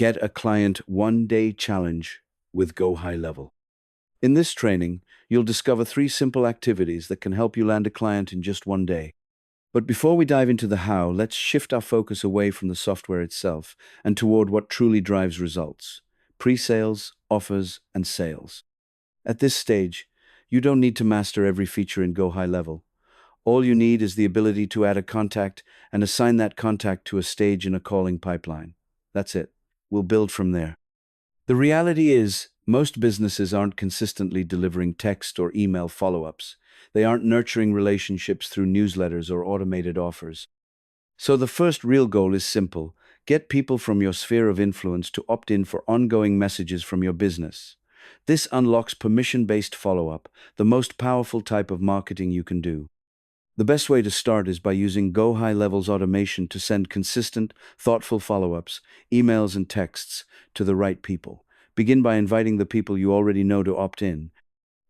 Get a client one-day challenge with Go High Level. In this training, you'll discover 3 simple activities that can help you land a client in just one day. But before we dive into the how, let's shift our focus away from the software itself and toward what truly drives results: pre-sales, offers, and sales. At this stage, you don't need to master every feature in Go High Level. All you need is the ability to add a contact and assign that contact to a stage in a calling pipeline. That's it. We'll build from there. The reality is, most businesses aren't consistently delivering text or email follow-ups. They aren't nurturing relationships through newsletters or automated offers. So the first real goal is simple: get people from your sphere of influence to opt in for ongoing messages from your business. This unlocks permission-based follow-up, the most powerful type of marketing you can do. The best way to start is by using Go High Level's automation to send consistent, thoughtful follow-ups, emails and texts to the right people. Begin by inviting the people you already know to opt in.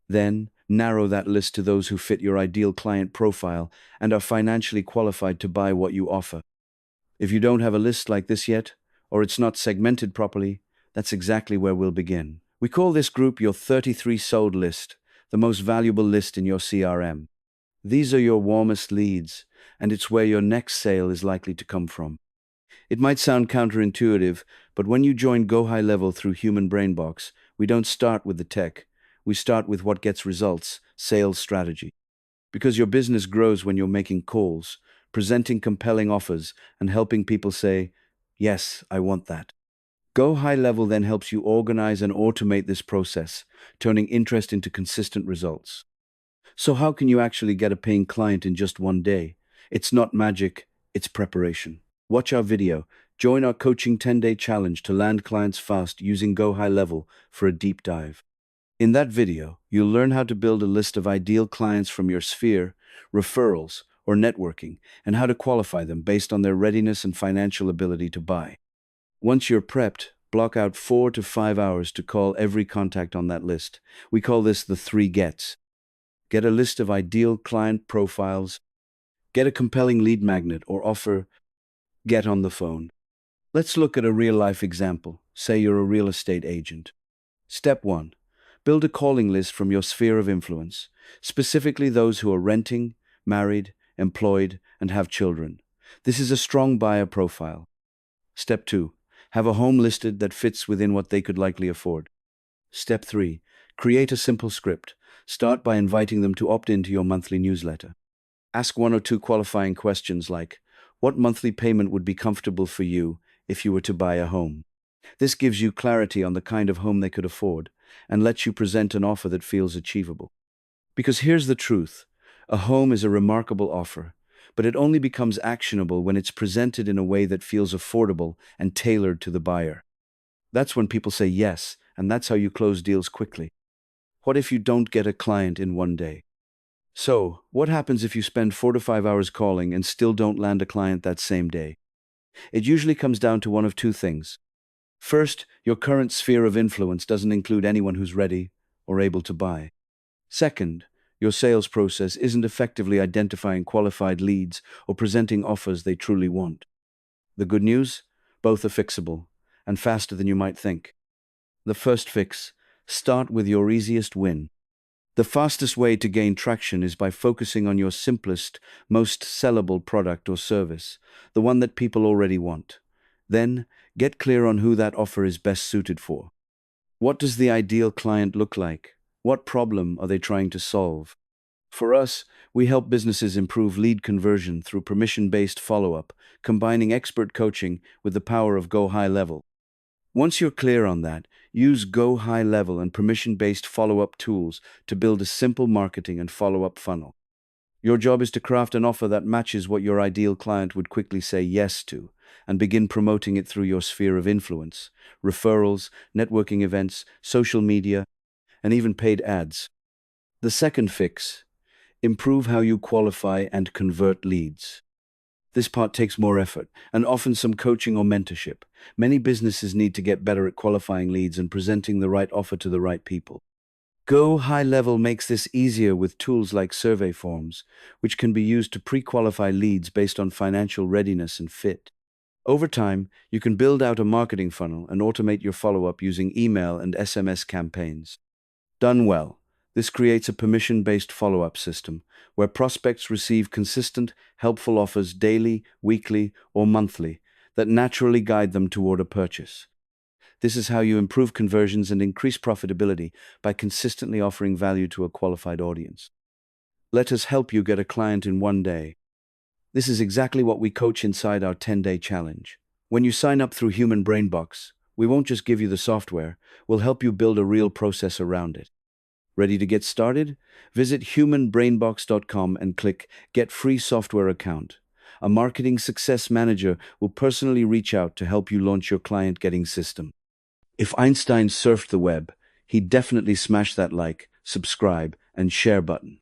Then, narrow that list to those who fit your ideal client profile and are financially qualified to buy what you offer. If you don't have a list like this yet, or it's not segmented properly, that's exactly where we'll begin. We call this group your 33 sold list, the most valuable list in your CRM. These are your warmest leads, and it's where your next sale is likely to come from. It might sound counterintuitive, but when you join Go High Level through Human Brainbox, we don't start with the tech. We start with what gets results: sales strategy. Because your business grows when you're making calls, presenting compelling offers, and helping people say, "Yes, I want that." Go High Level then helps you organize and automate this process, turning interest into consistent results. So how can you actually get a paying client in just one day? It's not magic, it's preparation. Watch our video. Join our coaching 10-day challenge to land clients fast using Go High Level for a deep dive. In that video, you'll learn how to build a list of ideal clients from your sphere, referrals, or networking, and how to qualify them based on their readiness and financial ability to buy. Once you're prepped, block out 4 to 5 hours to call every contact on that list. We call this the 3 gets. Get a list of ideal client profiles, get a compelling lead magnet or offer, get on the phone. Let's look at a real-life example. Say you're a real estate agent. Step 1. Build a calling list from your sphere of influence, specifically those who are renting, married, employed, and have children. This is a strong buyer profile. Step 2. Have a home listed that fits within what they could likely afford. Step 3. Create a simple script. Start by inviting them to opt into your monthly newsletter. Ask 1 or 2 qualifying questions like, what monthly payment would be comfortable for you if you were to buy a home? This gives you clarity on the kind of home they could afford and lets you present an offer that feels achievable. Because here's the truth: a home is a remarkable offer, but it only becomes actionable when it's presented in a way that feels affordable and tailored to the buyer. That's when people say yes, and that's how you close deals quickly. What if you don't get a client in one day? So, what happens if you spend 4 to 5 hours calling and still don't land a client that same day? It usually comes down to one of 2 things. First, your current sphere of influence doesn't include anyone who's ready or able to buy. Second, your sales process isn't effectively identifying qualified leads or presenting offers they truly want. The good news? Both are fixable, and faster than you might think. The first fix: start with your easiest win. The fastest way to gain traction is by focusing on your simplest, most sellable product or service, the one that people already want. Then, get clear on who that offer is best suited for. What does the ideal client look like? What problem are they trying to solve? For us, we help businesses improve lead conversion through permission-based follow-up, combining expert coaching with the power of Go High Level. Once you're clear on that, use Go High Level and permission-based follow-up tools to build a simple marketing and follow-up funnel. Your job is to craft an offer that matches what your ideal client would quickly say yes to, and begin promoting it through your sphere of influence: referrals, networking events, social media, and even paid ads. The second fix: improve how you qualify and convert leads. This part takes more effort, and often some coaching or mentorship. Many businesses need to get better at qualifying leads and presenting the right offer to the right people. Go High Level makes this easier with tools like survey forms, which can be used to pre-qualify leads based on financial readiness and fit. Over time, you can build out a marketing funnel and automate your follow-up using email and SMS campaigns. Done well, this creates a permission-based follow-up system where prospects receive consistent, helpful offers daily, weekly, or monthly that naturally guide them toward a purchase. This is how you improve conversions and increase profitability by consistently offering value to a qualified audience. Let us help you get a client in one day. This is exactly what we coach inside our 10-day challenge. When you sign up through Human Brainbox, we won't just give you the software, we'll help you build a real process around it. Ready to get started? Visit humanbrainbox.com and click Get Free Software Account. A marketing success manager will personally reach out to help you launch your client-getting system. If Einstein surfed the web, he'd definitely smash that like, subscribe, and share button.